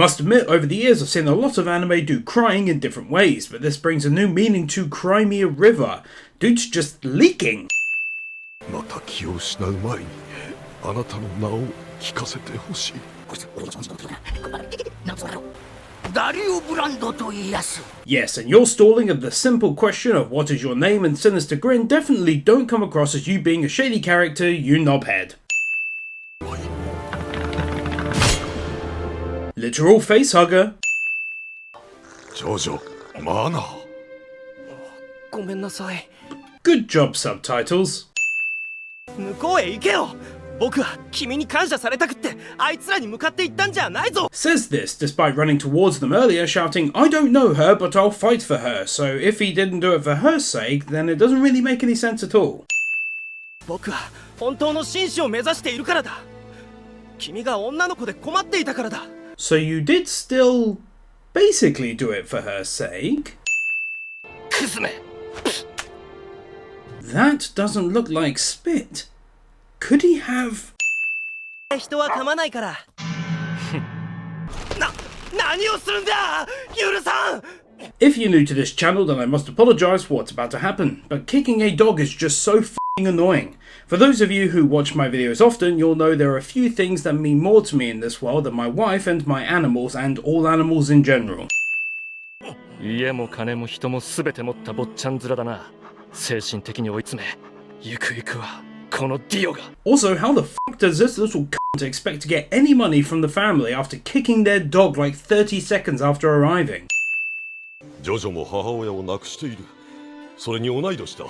must admit, over the years I've seen a lot of anime do crying in different ways, but this brings a new meaning to Cry Me a River. Dude's just leaking. また気を失う前にあなたの名を聞かせてほしい。 Yes, and your stalling of the simple question of what is your name and sinister grin definitely don't come across as you being a shady character, you knobhead. Literal face hugger. JoJo, マナー。ごめんなさい。 Good job, subtitles. 向こうへ行けよ。僕は君に感謝されたくってあいつらに向かって行ったんじゃないぞ。 Says this despite running towards them earlier shouting, I don't know her, but I'll fight for her. So if he didn't do it for her sake, then it doesn't really make any sense at all. 僕は本当の紳士を目指しているからだ。君が女の子で困っていたからだ。 So you did still basically do it for her sake? クズめ。 That doesn't look like spit. Could he have... 人は噛まないから。何をするんだ。許さん。 If you're new to this channel, then I must apologise for what's about to happen, but kicking a dog is just so f***ing annoying. For those of you who watch my videos often, you'll know there are a few things that mean more to me in this world than my wife and my animals and all animals in general. 家も金も人も全て持った坊ちゃん面だな。精神的に追い詰め、ゆくゆくはこのディオが。 Also, how the fuck does this little cunt expect to get any money from the family after kicking their dog like 30 seconds after arriving? ジョジョも母親を亡くしている。それに同い年だ。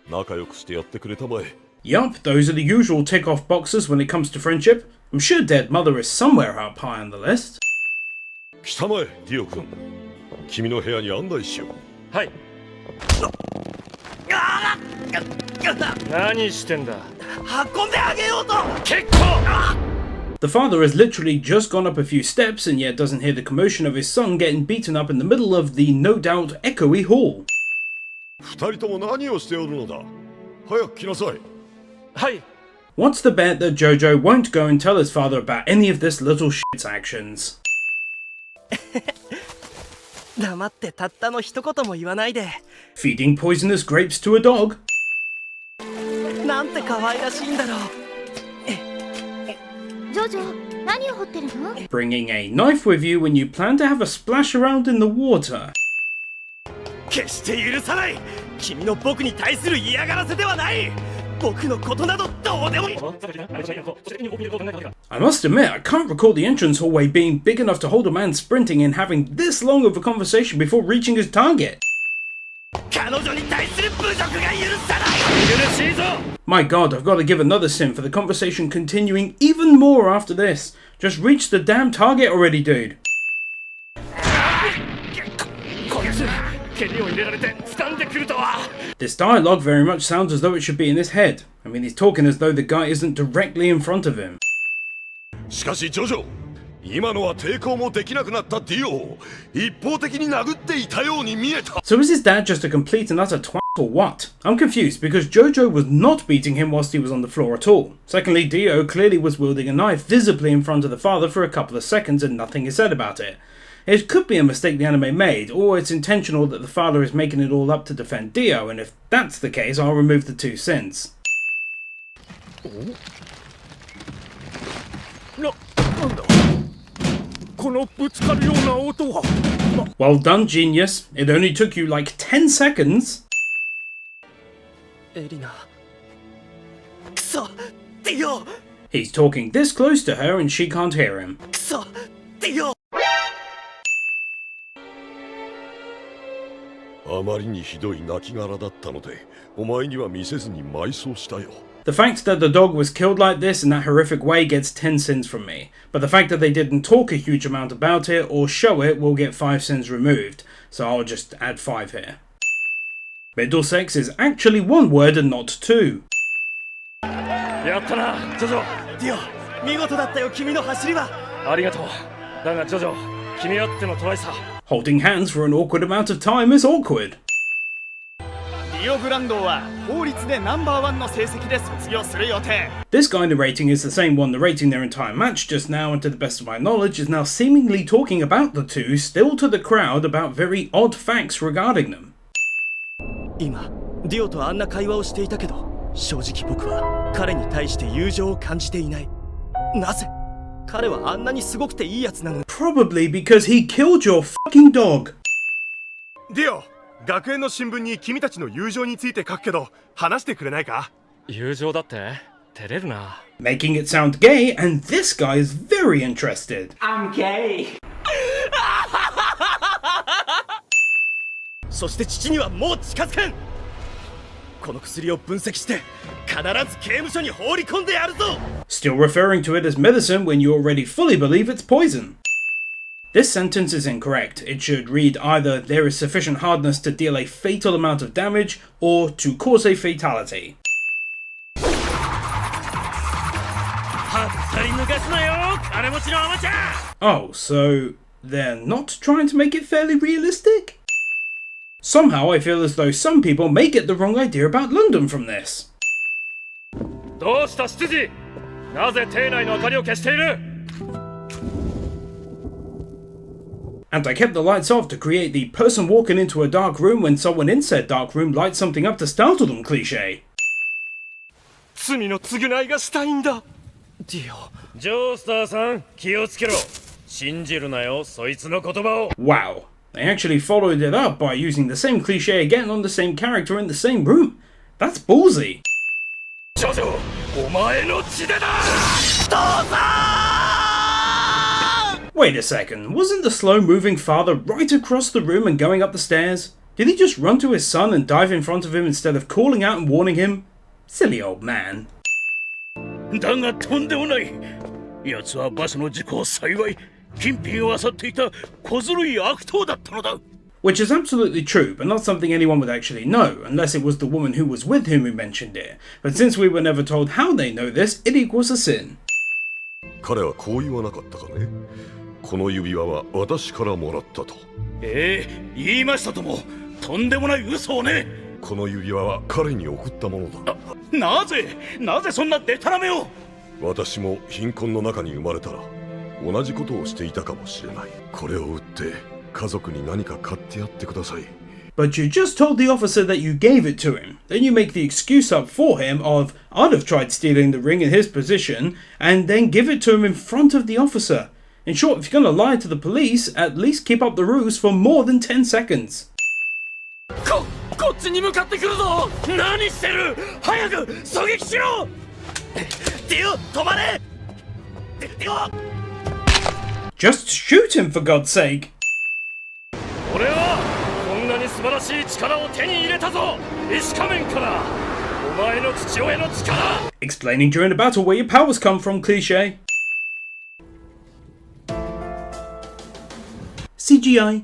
仲良くしてやってくれたまえ。 Yup, those are the usual tick-off boxes when it comes to friendship. I'm sure dead mother is somewhere up high on the list. 来たまえ、ディオ君。君の部屋に案内しよう。はい。何してんだ。運んであげようと。結構。 The father has literally just gone up a few steps and yet doesn't hear the commotion of his son getting beaten up in the middle of the no doubt echoey hall. 二人とも何をしておるのだ。早く来なさい。はい。 What's the bet that JoJo won't go and tell his father about any of this little shit's actions? 黙ってたったの一言も言わないで。 Feeding poisonous grapes to a dog? なんて可愛らしいんだろう。ジョジョ、何を掘ってるの？ Bringing a knife with you when you plan to have a splash around in the water. 決して許さない。君の僕に対する嫌がらせではない。僕のことなどどうでもいい。 I must admit, I can't recall the entrance hallway being big enough to hold a man sprinting and having this long of a conversation before reaching his target. 彼女に対する侮辱が許さない。許しいぞ。 My god, I've got to give another sin for the conversation continuing even more after this. Just reach the damn target already, dude. こいつ、蹴りを入れられて掴んでくるとは。 This dialogue very much sounds as though it should be in his head. I mean, he's talking as though the guy isn't directly in front of him. しかしジョジョ、今のは抵抗もできなくなったディオを一方的に殴っていたように見えた。 So is his dad just a complete and utter twat or what? I'm confused because JoJo was not beating him whilst he was on the floor at all. Secondly, Dio clearly was wielding a knife visibly in front of the father for a couple of seconds and nothing is said about it. It could be a mistake the anime made, or it's intentional that the father is making it all up to defend Dio, and if that's the case, I'll remove the two sins. Well done, genius. It only took you like 10 seconds. エリナ。くそ、ディオ。 He's talking this close to her and she can't hear him. くそ、ディオ。 あまりにひどい亡骸だったので、お前には見せずに埋葬したよ。 The fact that the dog was killed like this in that horrific way gets 10 sins from me, but the fact that they didn't talk a huge amount about it or show it will get 5 sins removed, so I'll just add 5 here. Middlesex is actually one word and not two. やったな、ジョジョ。ディオ、見事だったよ、君の走りは。ありがとう。だがジョジョ、君あってのトライさ。 Holding hands for an awkward amount of time is awkward. デオグランドは法律でナンバーワンの成績で卒業する予定。 This guy narrating is the same one narrating their entire match just now, and to the best of my knowledge is now seemingly talking about the two, still to the crowd, about very odd facts regarding them. 今ディオとあんな会話をしていたけど、正直僕は彼に対して友情を感じていない。なぜ彼はあんなにすごくていいやつなのに。 Probably because he killed your fucking dog. ディオ、学園の新聞に君たちの友情について書くけど話してくれないか？友情だって照れるな。 Making it sound gay, and this guy is very interested. I'm gay そして父にはもう近づかん。この薬を分析して必ず刑務所に放り込んでやるぞ。 Still referring to it as medicine when you already fully believe it's poison. This sentence is incorrect. It should read either there is sufficient hardness to deal a fatal amount of damage or to cause a fatality. はったり抜かすなよ、金持ちのアマチュア。 Oh, so they're not trying to make it fairly realistic? Somehow I feel as though some people may get the wrong idea about London from this. どうした執事、なぜ邸内の明かりを消している？ And I kept the lights off to create the person walking into a dark room when someone in said dark room lights something up to startle them cliche. 罪の償いがしたいんだ。ディオ。ジョースターさん、気をつけろ。信じるなよ、そいつの言葉を。 Wow. They actually followed it up by using the same cliche again on the same character in the same room. That's ballsy. ジョジョ、お前の血でだ。 Wait a second, wasn't the slow-moving father right across the room and going up the stairs? Did he just run to his son and dive in front of him instead of calling out and warning him? Silly old man. だがとんでもない。奴はバスの事故を幸い、金品を漁っていた小ずるい悪党だったのだ。 Which is absolutely true, but not something anyone would actually know, unless it was the woman who was with him who mentioned it. But since we were never told how they know this, it equals a sin. 彼はこう言わなかったかね。この指輪は私からもらったと。言いましたとも。とんでもない嘘をね。この指輪は彼に送ったものだ。なぜそんなデタラメを。私も貧困の中に生まれたら同じことをしていたかもしれない。これを売って家族に何か買ってやってください。 But you just told the officer that you gave it to him. Then you make the excuse up for him of, I'd have tried stealing the ring in his position, and then give it to him in front of the officer. In short, if you're gonna lie to the police, at least keep up the ruse for more than 10 seconds. こっちに向かってくるぞ。何してる。早く狙撃しろ。ディオ、止まれ。ディオ。 Just shoot him, for God's sake. 俺はこんなに素晴らしい力を手に入れたぞ。石仮面からお前の父親の力。 Explaining during a battle where your powers come from, cliche. CGI.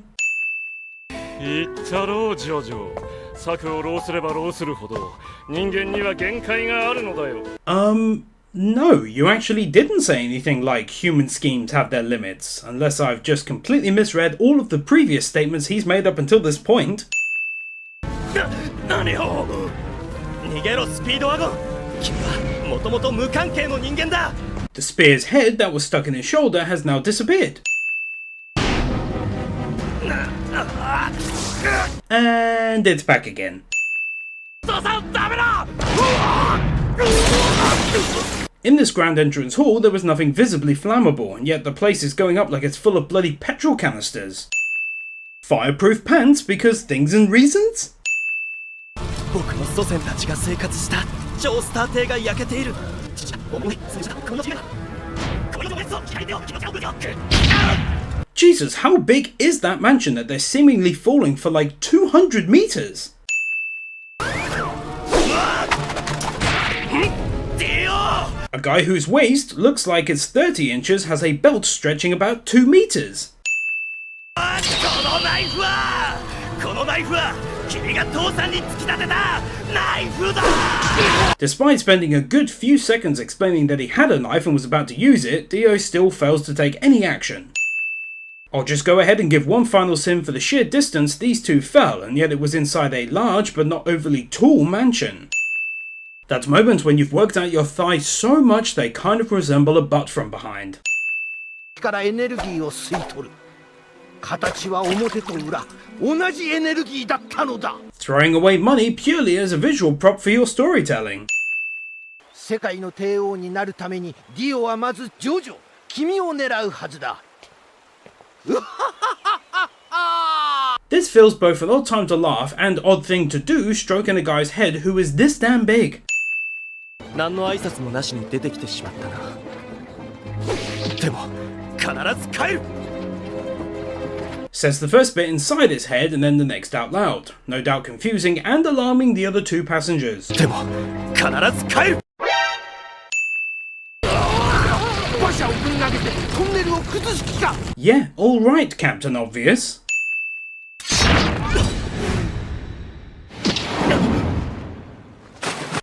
言ったろうジョジョ。策を浪すれば浪するほど人間には限界があるのだよ。No, you actually didn't say anything like human schemes have their limits, unless I've just completely misread all of the previous statements he's made up until this point. 何を。逃げろスピードワゴン。君はもともと無関係の人間だ。 The spear's head that was stuck in his shoulder has now disappeared. And it's back again. In this grand entrance hall, there was nothing visibly flammable, and yet the place is going up like it's full of bloody petrol canisters. Fireproof pants because things and reasons? 僕の祖先たちが生活した超スター邸が焼けている。Jesus, how big is that mansion that they're seemingly falling for like 200 meters? A guy whose waist looks like it's 30 inches has a belt stretching about 2 meters. Despite spending a good few seconds explaining that he had a knife and was about to use it, Dio still fails to take any action. I'll just go ahead and give one final sin for the sheer distance these two fell, and yet it was inside a large but not overly tall mansion. That moment when you've worked out your thighs so much they kind of resemble a butt from behind. からエネルギーを吸い取る。形は表と裏、同じエネルギーだったのだ。 Throwing away money purely as a visual prop for your storytelling. 世界の帝王になるためにディオはまずジョジョ、君を狙うはずだ。This feels both an odd time to laugh and odd thing to do stroking a guy's head who is this damn big. 何の挨拶もなしに出てきてしまったな。でも必ず帰る。 Says the first bit inside his head and then the next out loud, no doubt confusing and alarming the other two passengers. でも必ず帰る。馬車をぶん投げてトンネルを崩す気か。 Yeah, alright, Captain Obvious.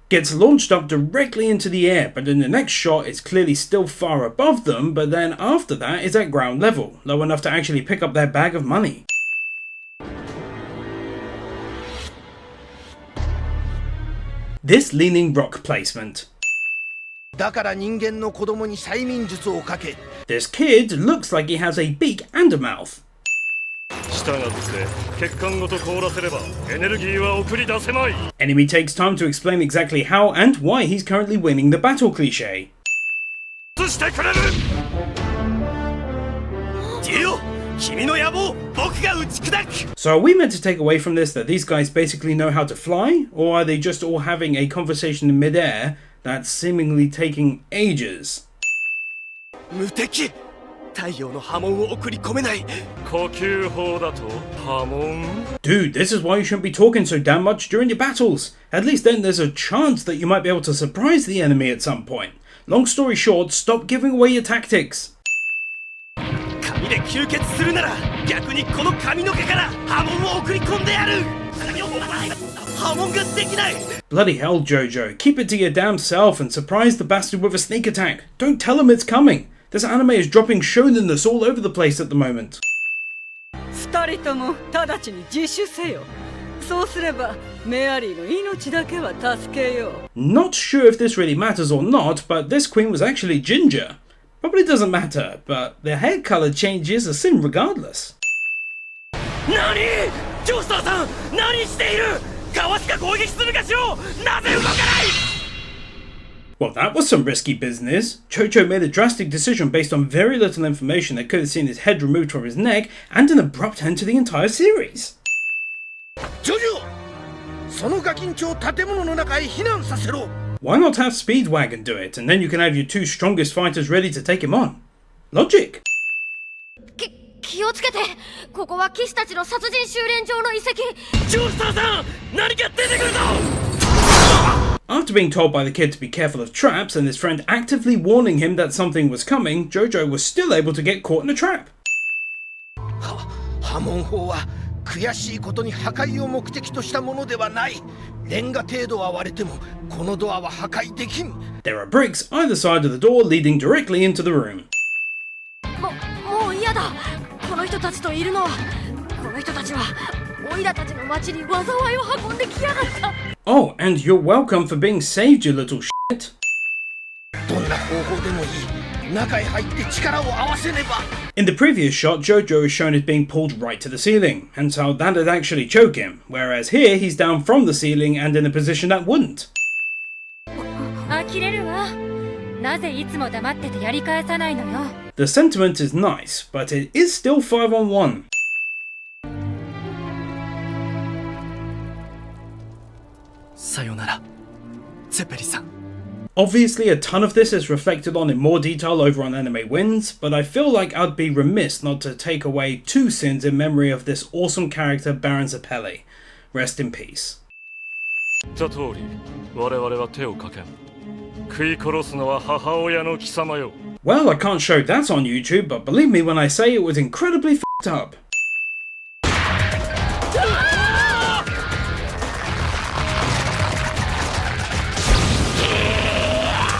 Gets launched up directly into the air, but in the next shot it's clearly still far above them, but then after that is at ground level, low enough to actually pick up their bag of money. This leaning rock placement. だから人間の子供に催眠術をかけ。 This kid looks like he has a beak and a mouth. 従って血管ごと凍らせればエネルギーは送り出せまい。 Enemy takes time to explain exactly how and why he's currently winning the battle cliché. してくれる。ディオ、君の野望、僕が打ち砕く。 So are we meant to take away from this that these guys basically know how to fly? Or are they just all having a conversation in midair that's seemingly taking ages? 無敵。太陽の波紋を送り込めない。呼吸法だと波紋。 Dude, this is why you shouldn't be talking so damn much during your battles. At least then there's a chance that you might be able to surprise the enemy at some point. Long story short, stop giving away your tactics. 髪で吸血するなら逆にこの髪の毛から波紋を送り込んでやる。波紋ができない。 Bloody hell, JoJo. Keep it to your damn self and surprise the bastard with a sneak attack. Don't tell him it's coming. This anime is dropping shonenness all over the place at the moment. 二人とも直ちに自首せよ。そうすればメアリーの命だけは助けよう。 Not sure if this really matters or not, but this queen was actually ginger. Probably doesn't matter, but the hair color change is a sin regardless. 何？ジョースターさん、何している？かわすか攻撃するかしろ。なぜ動かない？ Well, that was some risky business. JoJo made a drastic decision based on very little information that could have seen his head removed from his neck and an abrupt end to the entire series. ジョジョ、そのガキンチョを建物の中へ避難させろ。 Why not have Speedwagon do it, and then you can have your two strongest fighters ready to take him on? Logic. 気をつけて。ここは騎士たちの殺人修練場の遺跡。ジョースターさん、何か出てくるぞ。 After being told by the kid to be careful of traps and his friend actively warning him that something was coming, JoJo was still able to get caught in a trap. 波紋法は悔しいことに破壊を目的としたものではない。レンガ程度は割れてもこのドアは破壊できん。 There are bricks either side of the door leading directly into the room. もう嫌だ。この人たちといるのは。この人たちはオイラたちの町に災いを運んできやがった。 Oh, and you're welcome for being saved, you little shit. どんな方法でもいい。中へ入って力を合わせねば。 In the previous shot, JoJo is shown as being pulled right to the ceiling, and so that would actually choke him, whereas here he's down from the ceiling and in a position that wouldn't. 呆れるわ。なぜいつも黙っててやり返さないのよ。 The sentiment is nice, but it is still 5-on-1. さよなら、ゼペリさん。 Obviously, a ton of this is reflected on in more detail over on Anime Wins, but I feel like I'd be remiss not to take away two sins in memory of this awesome character Baron Zeppeli. Rest in peace. 言った通り、我々は手をかけん。食い殺すのは母親の貴様よ。 Well, I can't show that on YouTube, but believe me when I say it was incredibly f***ed up.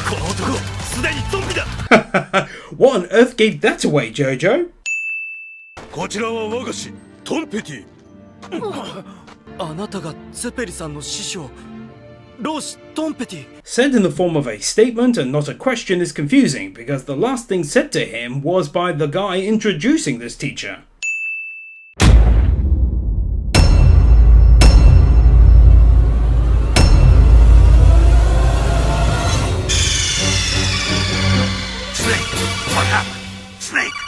この男、すでにゾンビだ。 What on earth gave that away, JoJo? こちらは我が師トンペティ。あなたがゼペリさんの師匠、老師トンペティ。 Said in the form of a statement and not a question is confusing because the last thing said to him was by the guy introducing this teacher. Snake, what happened? Snake!